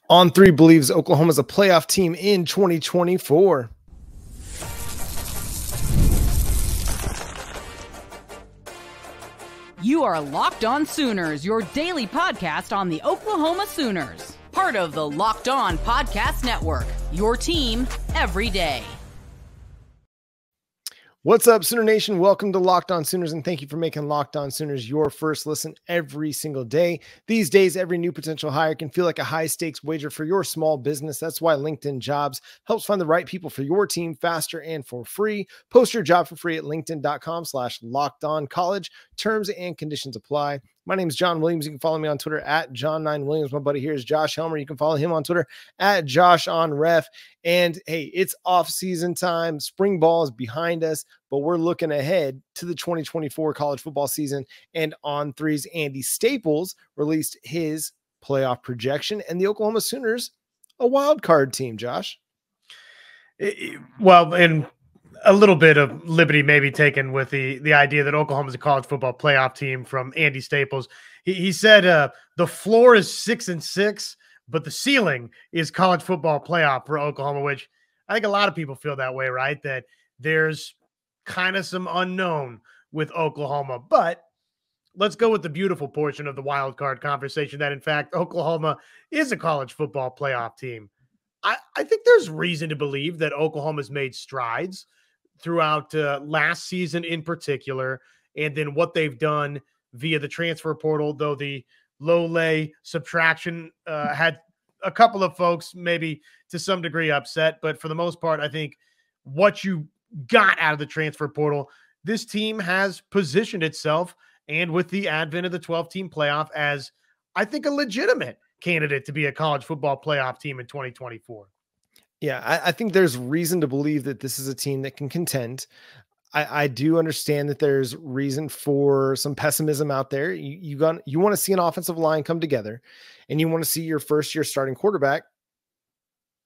On3 believes Oklahoma is a playoff team in 2024. You are Locked On Sooners, your daily podcast on the Oklahoma Sooners. Part of the Locked On Podcast Network, your team every day. What's up, Sooner Nation? Welcome to Locked On Sooners, and thank you for making Locked On Sooners your first listen every single day. These days, every new potential hire can feel like a high-stakes wager for your small business. That's why LinkedIn Jobs helps find the right people for your team faster and for free. Post your job for free at linkedin.com/lockedoncollege. Terms and conditions apply. My name is John Williams. You can follow me on Twitter at John9Williams. My buddy here is Josh Helmer. You can follow him on Twitter at JoshOnRef. And hey, it's off-season time. Spring ball is behind us, but we're looking ahead to the 2024 college football season. And On3's Andy Staples released his playoff projection, and the Oklahoma Sooners, a wild card team, Josh. Well, and a little bit of liberty maybe taken with the idea that Oklahoma is a college football playoff team from Andy Staples. He said the floor is 6-6, but the ceiling is college football playoff for Oklahoma, which I think a lot of people feel that way, right? That there's kind of some unknown with Oklahoma. But let's go with the beautiful portion of the wild card conversation that, in fact, Oklahoma is a college football playoff team. I think there's reason to believe that Oklahoma's made strides throughout last season in particular, and then what they've done via the transfer portal, though the low-lay subtraction had a couple of folks maybe to some degree upset. But for the most part, I think what you got out of the transfer portal, this team has positioned itself, and with the advent of the 12-team playoff, as I think a legitimate candidate to be a college football playoff team in 2024. Yeah, I think there's reason to believe that this is a team that can contend. I do understand that there's reason for some pessimism out there. You want to see an offensive line come together, and you want to see your first-year starting quarterback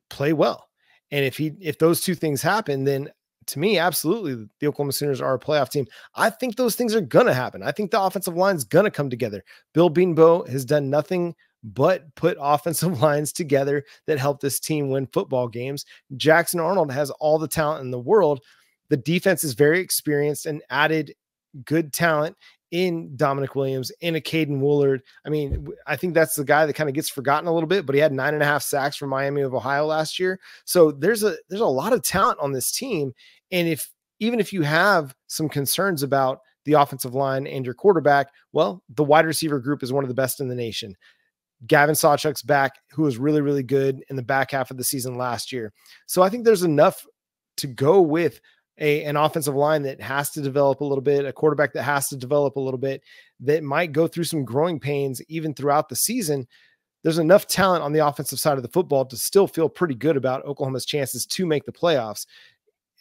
play well. And if those two things happen, then to me, absolutely, the Oklahoma Sooners are a playoff team. I think those things are going to happen. I think the offensive line is going to come together. Bill Beanbo has done nothing but put offensive lines together that help this team win football games. Jackson Arnold has all the talent in the world. The defense is very experienced and added good talent in Dominic Williams, in a Caden Woolard. I mean, I think that's the guy that kind of gets forgotten a little bit, but he had 9.5 sacks for Miami of Ohio last year. So there's a lot of talent on this team. And even if you have some concerns about the offensive line and your quarterback, well, the wide receiver group is one of the best in the nation. Gavin Sawchuk's back, who was really, really good in the back half of the season last year. So I think there's enough to go with an offensive line that has to develop a little bit, a quarterback that has to develop a little bit, that might go through some growing pains even throughout the season. There's enough talent on the offensive side of the football to still feel pretty good about Oklahoma's chances to make the playoffs.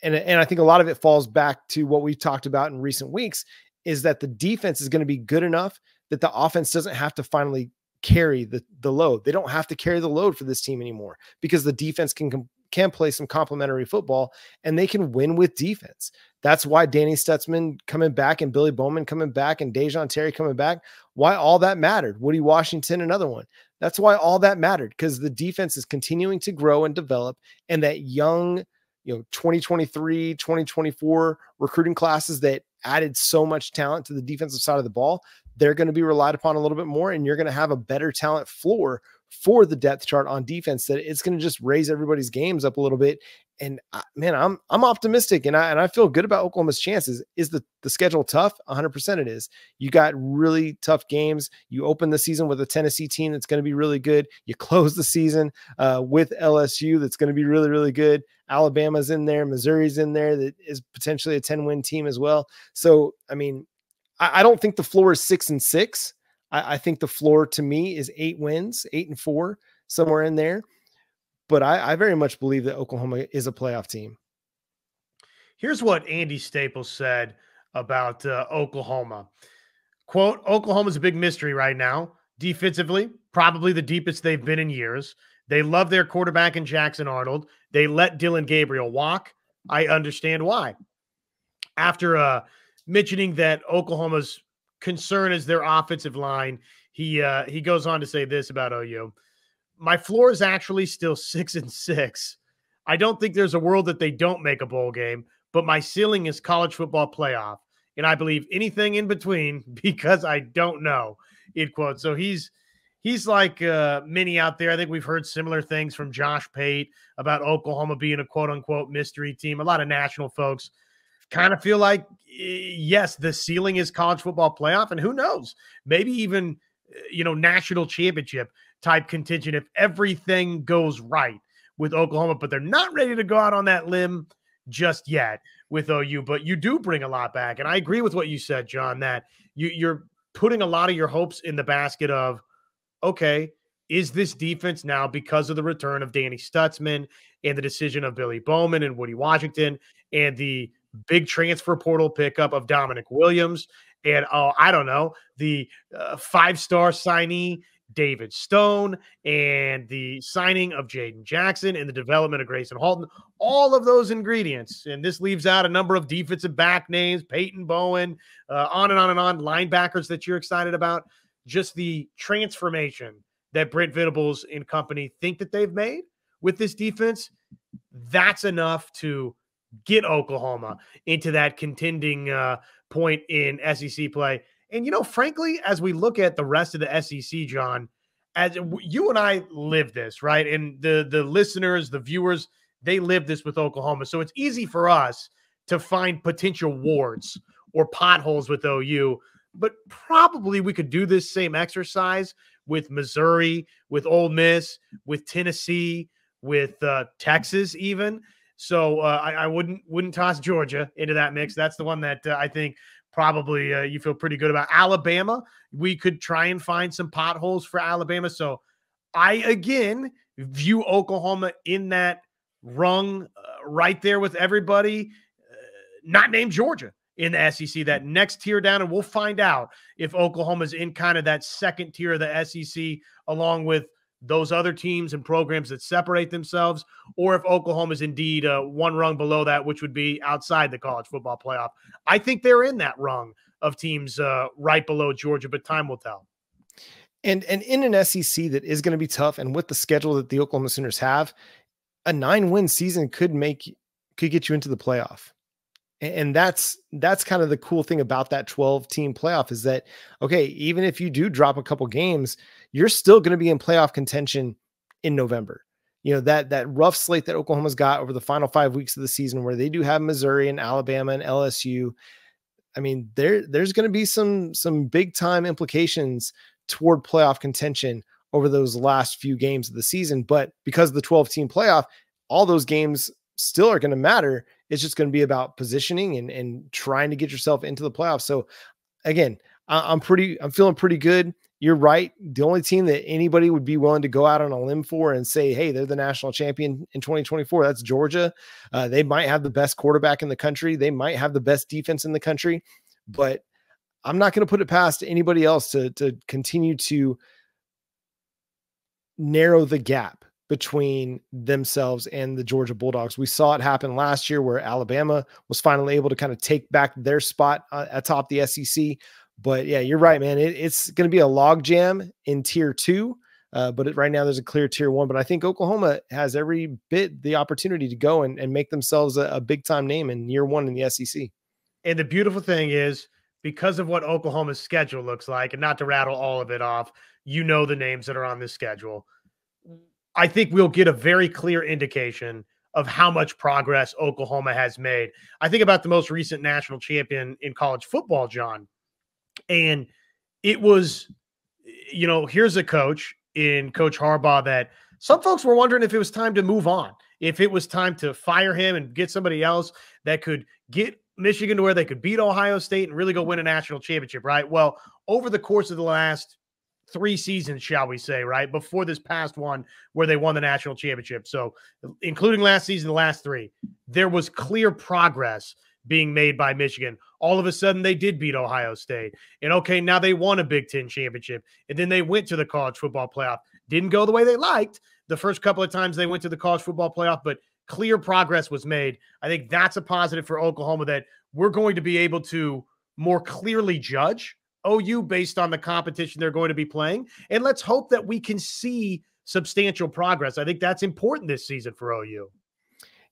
And I think a lot of it falls back to what we've talked about in recent weeks, is that the defense is going to be good enough that the offense doesn't have to finally carry the load. They don't have to carry the load for this team anymore, because the defense can play some complementary football, and they can win with defense. That's why Danny Stutzman coming back and Billy Bowman coming back and Dejon Terry coming back, why all that mattered. Woody Washington, another one. That's why all that mattered, because the defense is continuing to grow and develop, and that young, 2023, 2024 recruiting classes that added so much talent to the defensive side of the ball, they're going to be relied upon a little bit more, and you're going to have a better talent floor for the depth chart on defense, that it's going to just raise everybody's games up a little bit. And man, I'm optimistic, and I feel good about Oklahoma's chances. Is the schedule tough? 100% it is. You got really tough games. You open the season with a Tennessee team that's going to be really good. You close the season with LSU that's going to be really, really good. Alabama's in there. Missouri's in there. That is potentially a 10-win team as well. So, I mean, I don't think the floor is 6-6. I think the floor to me is 8 wins, 8-4, somewhere in there. But I very much believe that Oklahoma is a playoff team. Here's what Andy Staples said about Oklahoma. Quote, Oklahoma's a big mystery right now. Defensively, probably the deepest they've been in years. They love their quarterback in Jackson Arnold. They let Dylan Gabriel walk. I understand why. After mentioning that Oklahoma's concern is their offensive line, he goes on to say this about OU. my floor is actually still 6-6. I don't think there's a world that they don't make a bowl game, but my ceiling is college football playoff. And I believe anything in between because I don't know, in quotes. So he's like many out there. I think we've heard similar things from Josh Pate about Oklahoma being a quote unquote mystery team. A lot of national folks kind of feel like, yes, the ceiling is college football playoff. And who knows, maybe even, national championship type contingent if everything goes right with Oklahoma, but they're not ready to go out on that limb just yet with OU, but you do bring a lot back. And I agree with what you said, John, that you're putting a lot of your hopes in the basket of, okay, is this defense now, because of the return of Danny Stutzman and the decision of Billy Bowman and Woody Washington and the big transfer portal pickup of Dominic Williams and, I don't know, the 5-star signee David Stone and the signing of Jaden Jackson and the development of Grayson Halton, all of those ingredients. And this leaves out a number of defensive back names, Peyton Bowen, on and on and on, linebackers that you're excited about. Just the transformation that Brent Venables and company think that they've made with this defense, that's enough to get Oklahoma into that contending point in SEC play. And, frankly, as we look at the rest of the SEC, John, as you and I live this, right? And the listeners, the viewers, they live this with Oklahoma. So it's easy for us to find potential warts or potholes with OU, but probably we could do this same exercise with Missouri, with Ole Miss, with Tennessee, with Texas even. So I wouldn't toss Georgia into that mix. That's the one that I think probably you feel pretty good about. Alabama, we could try and find some potholes for Alabama. So I, again, view Oklahoma in that rung right there with everybody, not named Georgia in the SEC, that next tier down. And we'll find out if Oklahoma's in kind of that second tier of the SEC along with those other teams and programs that separate themselves, or if Oklahoma is indeed one rung below that, which would be outside the college football playoff. I think they're in that rung of teams right below Georgia, but time will tell. And in an SEC that is going to be tough, and with the schedule that the Oklahoma Sooners have, a 9-win season could get you into the playoff. And that's kind of the cool thing about that 12-team playoff is that, okay, even if you do drop a couple games, you're still going to be in playoff contention in November. That rough slate that Oklahoma's got over the final 5 weeks of the season, where they do have Missouri and Alabama and LSU. I mean, there's going to be some big time implications toward playoff contention over those last few games of the season. But because of the 12-team playoff, all those games still are going to matter. It's just going to be about positioning and trying to get yourself into the playoffs. So again, I'm feeling pretty good. You're right. The only team that anybody would be willing to go out on a limb for and say, hey, they're the national champion in 2024, that's Georgia. They might have the best quarterback in the country. They might have the best defense in the country, but I'm not going to put it past anybody else to continue to narrow the gap between themselves and the Georgia Bulldogs. We saw it happen last year where Alabama was finally able to kind of take back their spot atop the SEC. But yeah, you're right, man. It's going to be a log jam in tier 2. But right now there's a clear tier 1, but I think Oklahoma has every bit the opportunity to go and make themselves a big time name in year 1 in the SEC. And the beautiful thing is, because of what Oklahoma's schedule looks like, and not to rattle all of it off, the names that are on this schedule, I think we'll get a very clear indication of how much progress Oklahoma has made. I think about the most recent national champion in college football, John. And it was, here's a coach in Coach Harbaugh that some folks were wondering if it was time to move on, if it was time to fire him and get somebody else that could get Michigan to where they could beat Ohio State and really go win a national championship, right? Well, over the course of the last 3 seasons, shall we say, right, before this past one where they won the national championship. So including last season, the last 3, there was clear progress being made by Michigan. All of a sudden, they did beat Ohio State. And okay, now they won a Big Ten championship. And then they went to the college football playoff. Didn't go the way they liked the first couple of times they went to the college football playoff, but clear progress was made. I think that's a positive for Oklahoma, that we're going to be able to more clearly judge OU based on the competition they're going to be playing. And let's hope that we can see substantial progress. I think that's important this season for OU.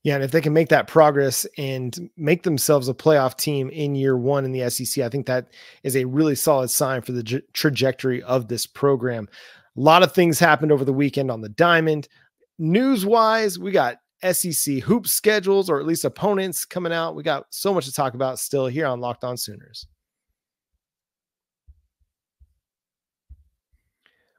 Yeah, and if they can make that progress and make themselves a playoff team in year one in the SEC, I think that is a really solid sign for the trajectory of this program. A lot of things happened over the weekend on the Diamond. News-wise, we got SEC hoop schedules, or at least opponents coming out. We got so much to talk about still here on Locked On Sooners.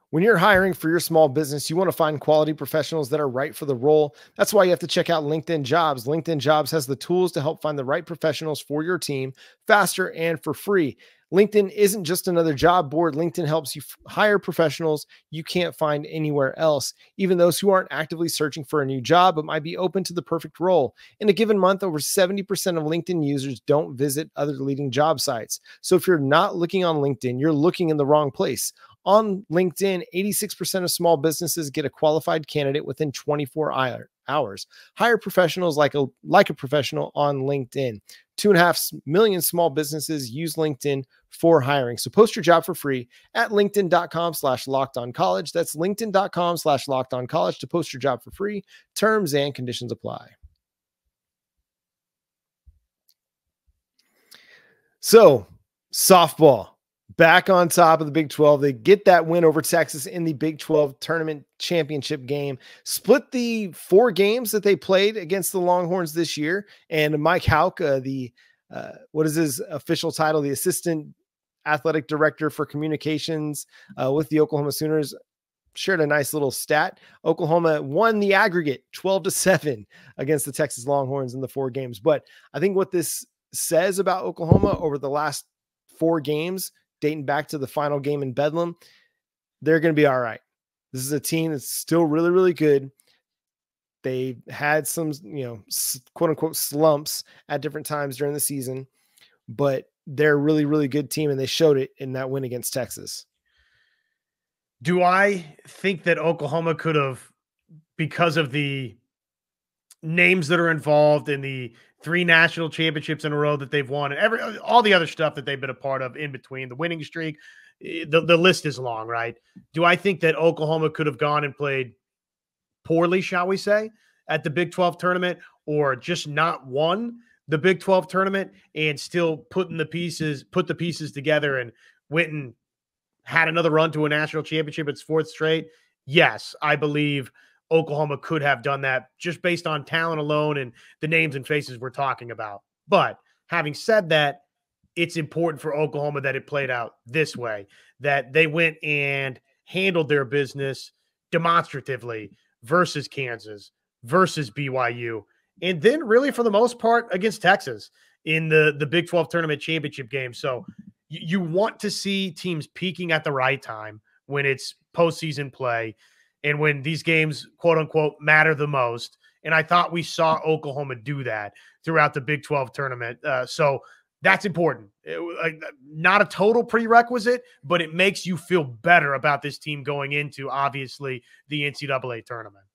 When you're hiring for your small business, you want to find quality professionals that are right for the role. That's why you have to check out LinkedIn Jobs. LinkedIn Jobs has the tools to help find the right professionals for your team faster and for free. LinkedIn isn't just another job board. LinkedIn helps you hire professionals you can't find anywhere else, even those who aren't actively searching for a new job but might be open to the perfect role. In a given month, over 70% of LinkedIn users don't visit other leading job sites. So if you're not looking on LinkedIn, you're looking in the wrong place. On LinkedIn, 86% of small businesses get a qualified candidate within 24 hours. Hire professionals like a professional on LinkedIn. 2.5 million small businesses use LinkedIn for hiring. So post your job for free at linkedin.com/lockedoncollege. That's linkedin.com/lockedoncollege to post your job for free. Terms and conditions apply. So softball, back on top of the Big 12. They get that win over Texas in the Big 12 tournament championship game, split the 4 games that they played against the Longhorns this year. And Mike Houck, what is his official title? The assistant athletic director for communications with the Oklahoma Sooners, shared a nice little stat. Oklahoma won the aggregate 12-7 against the Texas Longhorns in the 4 games. But I think what this says about Oklahoma over the last 4 games, dating back to the final game in Bedlam, they're going to be all right. This is a team that's still really, really good. They had some, quote unquote slumps at different times during the season, but they're a really, really good team. And they showed it in that win against Texas. Do I think that Oklahoma could have, because of the names that are involved in the 3 national championships in a row that they've won and all the other stuff that they've been a part of in between, the winning streak, the list is long, right? Do I think that Oklahoma could have gone and played poorly, shall we say, at the Big 12 tournament, or just not won the Big 12 tournament and still put the pieces together and went and had another run to a national championship, its 4th straight? Yes, I believe Oklahoma could have done that just based on talent alone and the names and faces we're talking about. But having said that, it's important for Oklahoma that it played out this way, that they went and handled their business demonstratively versus Kansas, versus BYU, and then really for the most part against Texas in the Big 12 tournament championship game. So you want to see teams peaking at the right time when it's postseason play and when these games, quote unquote, matter the most. And I thought we saw Oklahoma do that throughout the Big 12 tournament. So that's important. Not a total prerequisite, but it makes you feel better about this team going into, obviously, the NCAA tournament.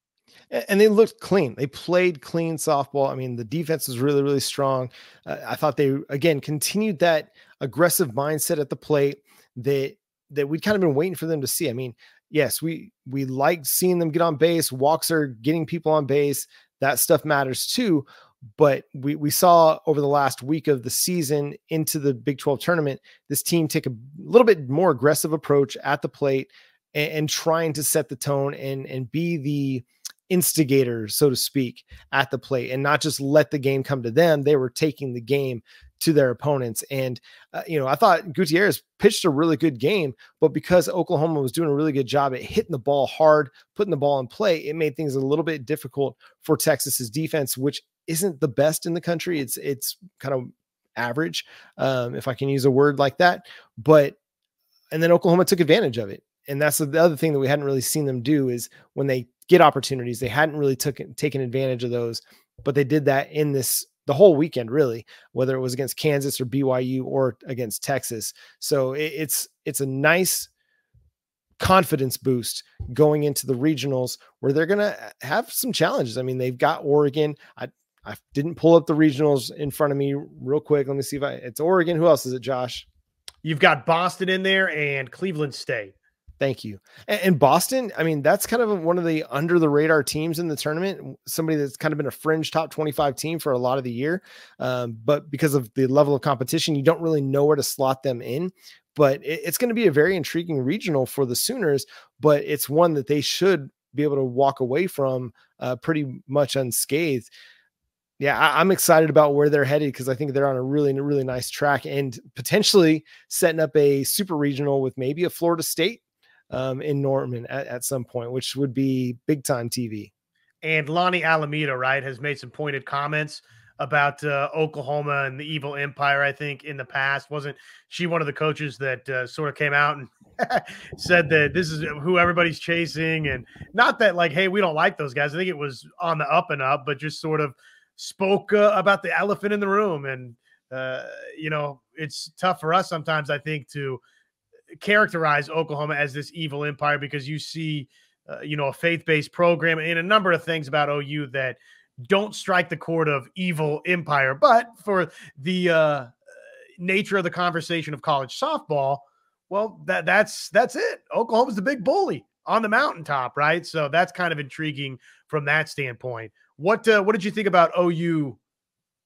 And they looked clean. They played clean softball. I mean, the defense was really, really strong. I thought they, again, continued that aggressive mindset at the plate that we'd kind of been waiting for them to see. I mean, yes, we liked seeing them get on base. Walks are getting people on base. That stuff matters too. But we saw over the last week of the season into the Big 12 tournament, this team take a little bit more aggressive approach at the plate and trying to set the tone and be the instigator, so to speak, at the plate and not just let the game come to them. They were taking the game to their opponents. And, I thought Gutierrez pitched a really good game, but because Oklahoma was doing a really good job at hitting the ball hard, putting the ball in play, it made things a little bit difficult for Texas's defense, which isn't the best in the country. It's kind of average, if I can use a word like that. And then Oklahoma took advantage of it. And that's the other thing that we hadn't really seen them do is when they get opportunities, they hadn't really taken advantage of those, but they did that in the whole weekend, really, whether it was against Kansas or BYU or against Texas. So it's a nice confidence boost going into the regionals where they're going to have some challenges. I mean, they've got Oregon. I didn't pull up the regionals in front of me real quick. Let me see it's Oregon. Who else is it, Josh? You've got Boston in there and Cleveland State. Thank you. And Boston, I mean, that's kind of one of the under the radar teams in the tournament. Somebody that's kind of been a fringe top 25 team for a lot of the year. But because of the level of competition, you don't really know where to slot them in. But it's going to be a very intriguing regional for the Sooners, but it's one that they should be able to walk away from pretty much unscathed. Yeah, I'm excited about where they're headed because I think they're on a really, really nice track and potentially setting up a super regional with maybe a Florida State in Norman at some point, which would be big time TV. And Lonnie Alameda, right, has made some pointed comments about Oklahoma and the evil empire, I think, in the past. Wasn't she one of the coaches that sort of came out and said that this is who everybody's chasing? And not that like, hey, we don't like those guys. I think it was on the up and up, but just sort of spoke about the elephant in the room. And, you know, it's tough for us sometimes, I think, to characterize Oklahoma as this evil empire because you see, you know, a faith-based program and a number of things about OU that don't strike the chord of evil empire. But for the nature of the conversation of college softball, well, that's it. Oklahoma's the big bully on the mountaintop, right? So that's kind of intriguing from that standpoint. What did you think about OU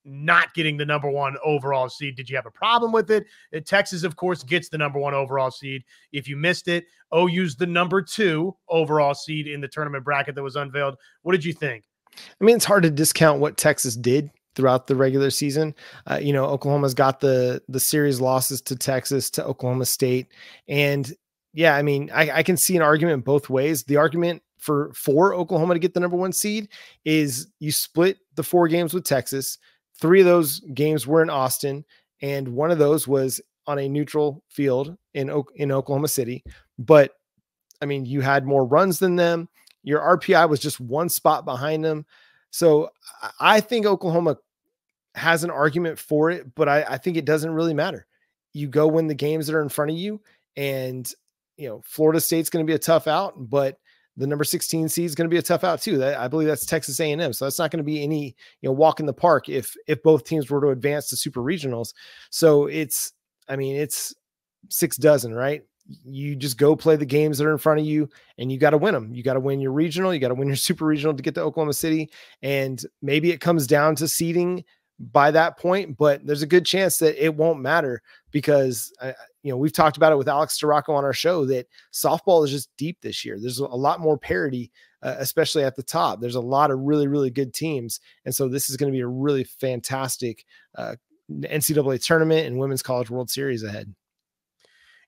not getting the number 1 overall seed? Did you have a problem with it? Texas, of course, gets the number 1 overall seed. If you missed it, OU's the number 2 overall seed in the tournament bracket that was unveiled. What did you think? I mean, it's hard to discount what Texas did throughout the regular season. You know, Oklahoma's got the series losses to Texas, to Oklahoma State. And yeah, I mean, I can see an argument both ways. The argument for Oklahoma to get the number 1 seed is you split the 4 games with Texas. 3 of those games were in Austin, and 1 of those was on a neutral field in Oklahoma City. But I mean, you had more runs than them. Your RPI was just 1 spot behind them. So I think Oklahoma has an argument for it, but I think it doesn't really matter. You go win the games that are in front of you, and you know, Florida State's going to be a tough out, but the number 16 seed is going to be a tough out too. I believe that's Texas A&M. So that's not going to be any, you know, walk in the park if both teams were to advance to super regionals. So it's 6 dozen, right? You just go play the games that are in front of you and you got to win them. You got to win your regional. You got to win your super regional to get to Oklahoma City. And maybe it comes down to seeding by that point, but there's a good chance that it won't matter because you know, we've talked about it with Alex Storacco on our show that softball is just deep this year. There's a lot more parity, especially at the top. There's a lot of really, really good teams. And so this is going to be a really fantastic NCAA tournament and Women's College World Series ahead.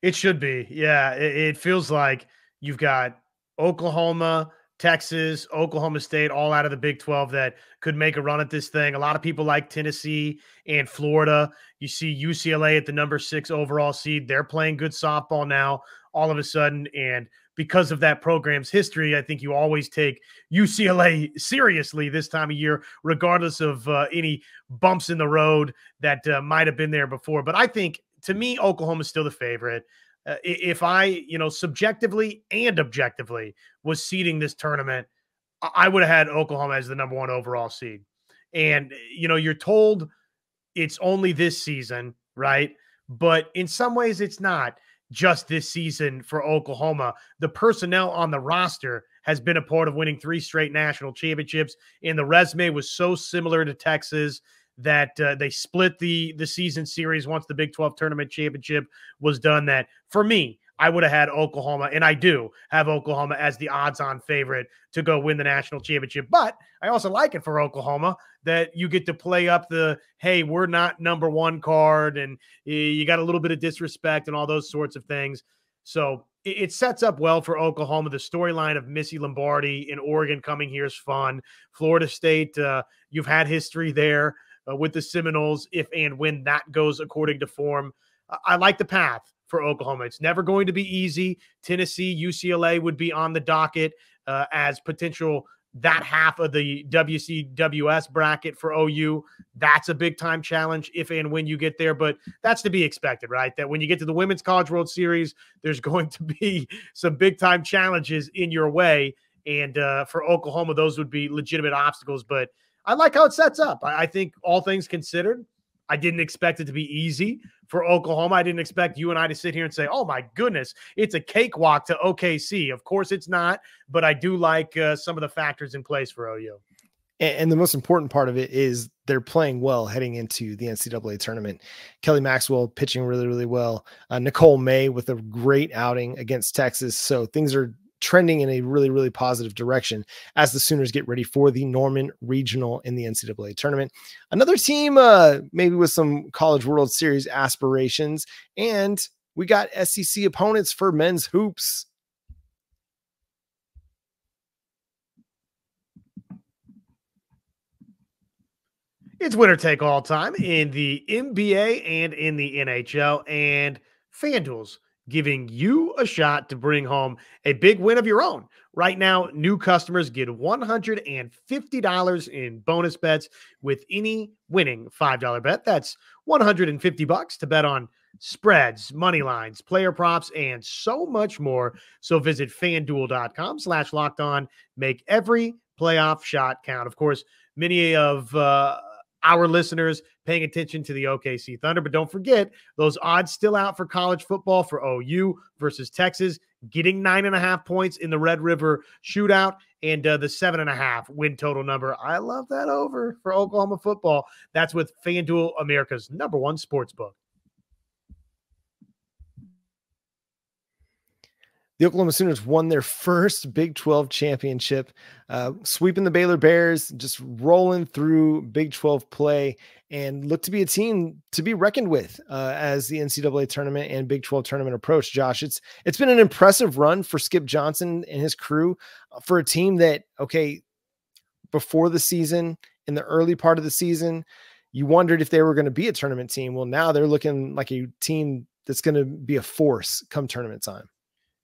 It should be. Yeah. It feels like you've got Oklahoma, Texas, Oklahoma State, all out of the Big 12 that could make a run at this thing. A lot of people like Tennessee and Florida. You see UCLA at the number 6 overall seed. They're playing good softball now all of a sudden. And because of that program's history, I think you always take UCLA seriously this time of year, regardless of any bumps in the road that might have been there before. But I think, to me, Oklahoma's still the favorite. If I, you know, subjectively and objectively was seeding this tournament, I would have had Oklahoma as the number 1 overall seed. And, you know, you're told it's only this season, right? But in some ways it's not just this season for Oklahoma. The personnel on the roster has been a part of winning 3 straight national championships. And the resume was so similar to Texas that they split the season series once the Big 12 tournament championship was done, that for me, I would have had Oklahoma, and I do have Oklahoma as the odds-on favorite to go win the national championship. But I also like it for Oklahoma that you get to play up the, hey, we're not number 1 card, and you got a little bit of disrespect and all those sorts of things. So it sets up well for Oklahoma. The storyline of Missy Lombardi in Oregon coming here is fun. Florida State, you've had history there with the Seminoles, if and when that goes according to form. I like the path for Oklahoma. It's never going to be easy. Tennessee, UCLA would be on the docket as potential that half of the WCWS bracket for OU. That's a big-time challenge if and when you get there, but that's to be expected, right? That when you get to the Women's College World Series, there's going to be some big-time challenges in your way, and for Oklahoma, those would be legitimate obstacles, but I like how it sets up. I think all things considered, I didn't expect it to be easy for Oklahoma. I didn't expect you and I to sit here and say, oh my goodness, it's a cakewalk to OKC. Of course it's not, but I do like some of the factors in place for OU. And the most important part of it is they're playing well heading into the NCAA tournament. Kelly Maxwell pitching really, really well. Nicole May with a great outing against Texas. So things are trending in a really, really positive direction as the Sooners get ready for the Norman Regional in the NCAA tournament. Another team, maybe with some College World Series aspirations, and we got SEC opponents for men's hoops. It's winner take all time in the NBA and in the NHL, and FanDuel's giving you a shot to bring home a big win of your own. Right now, new customers get $150 in bonus bets with any winning $5 bet. That's $150 to bet on spreads, money lines, player props, and so much more. So visit FanDuel.com/lockedon. Make every playoff shot count. Of course, many of our listeners paying attention to the OKC Thunder, but don't forget those odds still out for college football for OU versus Texas, getting 9.5 points in the Red River shootout, and the 7.5 win total number. I love that over for Oklahoma football. That's with FanDuel, America's #1 sportsbook. The Oklahoma Sooners won their first Big 12 championship, sweeping the Baylor Bears, just rolling through Big 12 play, and look to be a team to be reckoned with as the NCAA tournament and Big 12 tournament approach. Josh, it's been an impressive run for Skip Johnson and his crew for a team that, okay, before the season, in the early part of the season, you wondered if they were going to be a tournament team. Well, now they're looking like a team that's going to be a force come tournament time.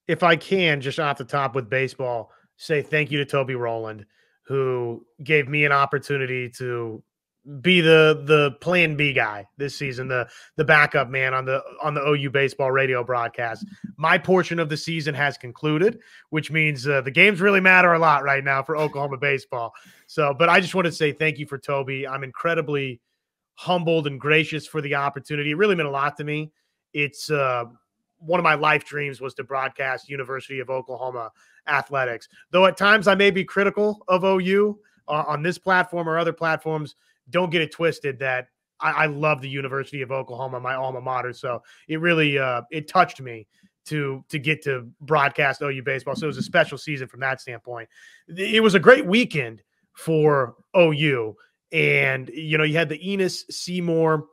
If I can, just off the top with baseball, say thank you to Toby Rowland, who gave me an opportunity to be the plan B guy this season, the backup man on the OU baseball radio broadcast. My portion of the season has concluded, which means the games really matter a lot right now for Oklahoma baseball. So, but I just want to say thank you for Toby. I'm incredibly humbled and gracious for the opportunity. It really meant a lot to me. It's one of my life dreams was to broadcast University of Oklahoma athletics. Though at times I may be critical of OU on this platform or other platforms, don't get it twisted that I love the University of Oklahoma, my alma mater. So it really it touched me to get to broadcast OU baseball. So it was a special season from that standpoint. It was a great weekend for OU. And, you know, you had the Enos Seymour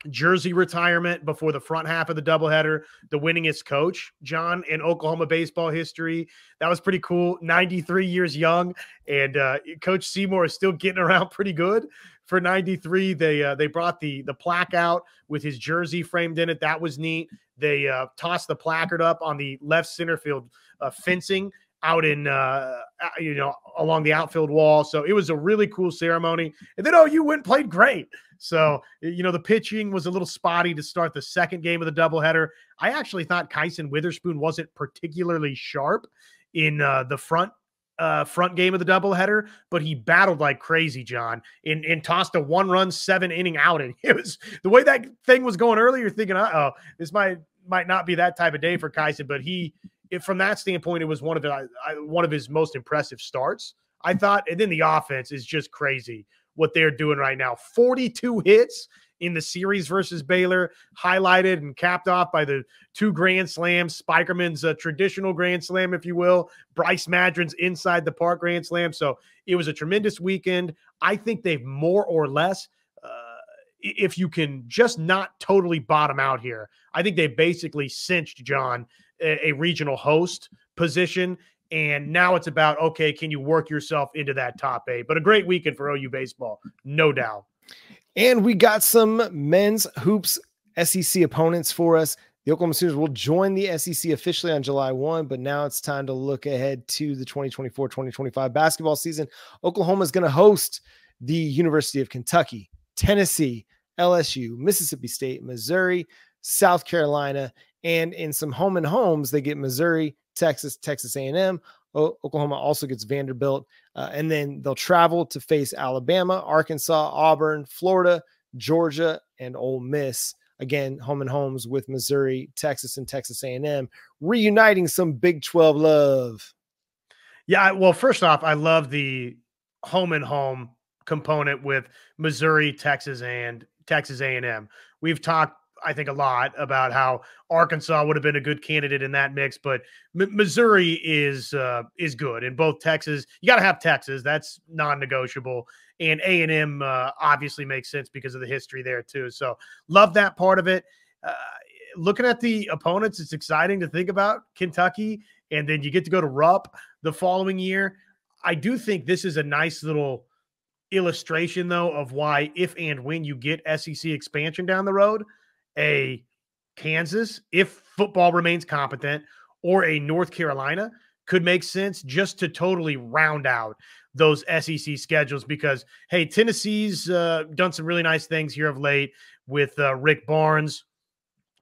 jersey retirement before the front half of the doubleheader, the winningest coach, John, in Oklahoma baseball history. That was pretty cool. 93 years young, and Coach Seymour is still getting around pretty good for 93. They brought the plaque out with his jersey framed in it. That was neat. They tossed the placard up on the left center field fencing out in, along the outfield wall. So it was a really cool ceremony. And then OU went and played great. So, the pitching was a little spotty to start the second game of the doubleheader. I actually thought Kyson Witherspoon wasn't particularly sharp in the front game of the doubleheader, but he battled like crazy, John, and tossed a 1-run 7-inning outing. It was the way that thing was going earlier. You're thinking, this might not be that type of day for Kyson, but from that standpoint, it was one of his most impressive starts, I thought. And then the offense is just crazy what they're doing right now. 42 hits in the series versus Baylor, highlighted and capped off by the 2 grand slams, Spikerman's traditional grand slam, if you will, Bryce Madron's inside the park grand slam. So it was a tremendous weekend. I think they've more or less, if you can just not totally bottom out here, I think they basically cinched, John, a regional host position. And now it's about, okay, can you work yourself into that top 8? But a great weekend for OU baseball, no doubt. And we got some men's hoops SEC opponents for us. The Oklahoma Sooners will join the SEC officially on July 1, but now it's time to look ahead to the 2024-2025 basketball season. Oklahoma is going to host the University of Kentucky, Tennessee, LSU, Mississippi State, Missouri, South Carolina, and in some home and homes, they get Missouri, Texas, Texas A&M. Oklahoma also gets Vanderbilt, and then they'll travel to face Alabama, Arkansas, Auburn, Florida, Georgia, and Ole Miss. Again, home and homes with Missouri, Texas, and Texas A&M, reuniting some Big 12 love. Yeah, well, first off, I love the home and home component with Missouri, Texas, and Texas A&M. We've talked, I think, a lot about how Arkansas would have been a good candidate in that mix, but Missouri is good. In both Texas, you got to have Texas. That's non-negotiable. And A&M obviously makes sense because of the history there too. So love that part of it. Looking at the opponents, it's exciting to think about Kentucky, and then you get to go to Rupp the following year. I do think this is a nice little illustration, though, of why if and when you get SEC expansion down the road, a Kansas, if football remains competent, or a North Carolina could make sense just to totally round out those SEC schedules because, hey, Tennessee's done some really nice things here of late with Rick Barnes.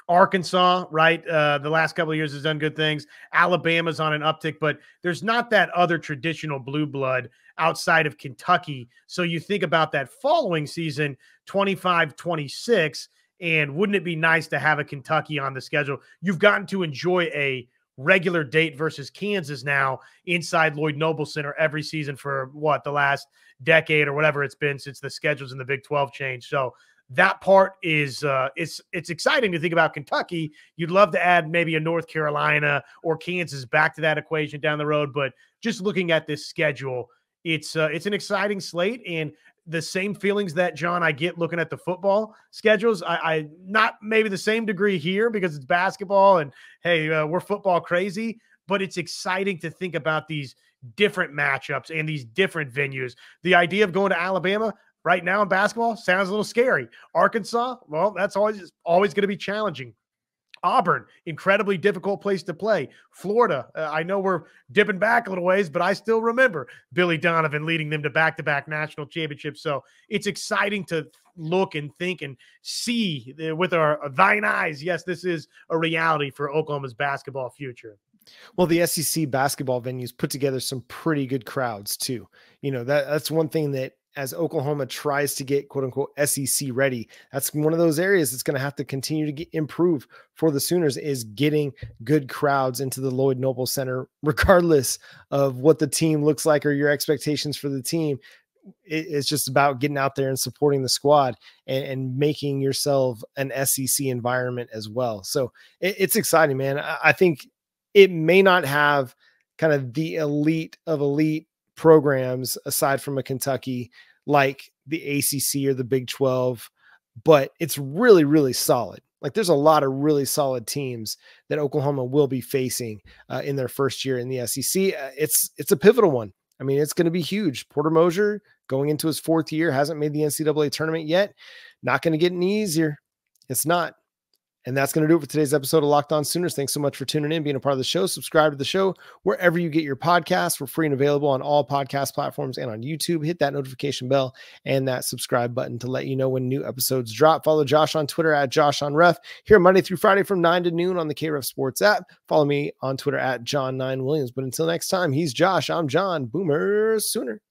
Arkansas, right? The last couple of years has done good things. Alabama's on an uptick, but there's not that other traditional blue blood outside of Kentucky. So you think about that following season, 25-26, and wouldn't it be nice to have a Kentucky on the schedule? You've gotten to enjoy a regular date versus Kansas now inside Lloyd Noble Center every season for the last decade or whatever it's been since the schedules in the Big 12 changed. So that part is it's exciting to think about Kentucky. You'd love to add maybe a North Carolina or Kansas back to that equation down the road, but just looking at this schedule, it's an exciting slate, and the same feelings that, John, I get looking at the football schedules. I not maybe the same degree here because it's basketball and, hey, we're football crazy, but it's exciting to think about these different matchups and these different venues. The idea of going to Alabama right now in basketball sounds a little scary. Arkansas, well, that's always going to be challenging. Auburn, incredibly difficult place to play. Florida, I know we're dipping back a little ways, but I still remember Billy Donovan leading them to back-to-back national championships. So it's exciting to look and think and see with our thine eyes. Yes, this is a reality for Oklahoma's basketball future. Well, the SEC basketball venues put together some pretty good crowds too. You know, that's one thing that, as Oklahoma tries to get quote unquote SEC ready, that's one of those areas that's going to have to continue to improve for the Sooners, is getting good crowds into the Lloyd Noble Center, regardless of what the team looks like or your expectations for the team. It's just about getting out there and supporting the squad and making yourself an SEC environment as well. So it's exciting, man. I think it may not have kind of the elite of elite programs aside from a Kentucky like the ACC or the Big 12, but it's really, really solid. Like, there's a lot of really solid teams that Oklahoma will be facing in their first year in the SEC. It's a pivotal one. I mean, it's going to be huge. Porter Moser, going into his fourth year, hasn't made the NCAA tournament yet. Not going to get any easier. It's not. And that's going to do it for today's episode of Locked On Sooners. Thanks so much for tuning in, being a part of the show. Subscribe to the show wherever you get your podcasts. We're free and available on all podcast platforms and on YouTube. Hit that notification bell and that subscribe button to let you know when new episodes drop. Follow Josh on Twitter at JoshOnRef. Here Monday through Friday from 9 to noon on the KREF Sports app. Follow me on Twitter at John9Williams. But until next time, he's Josh. I'm John. Boomer Sooner.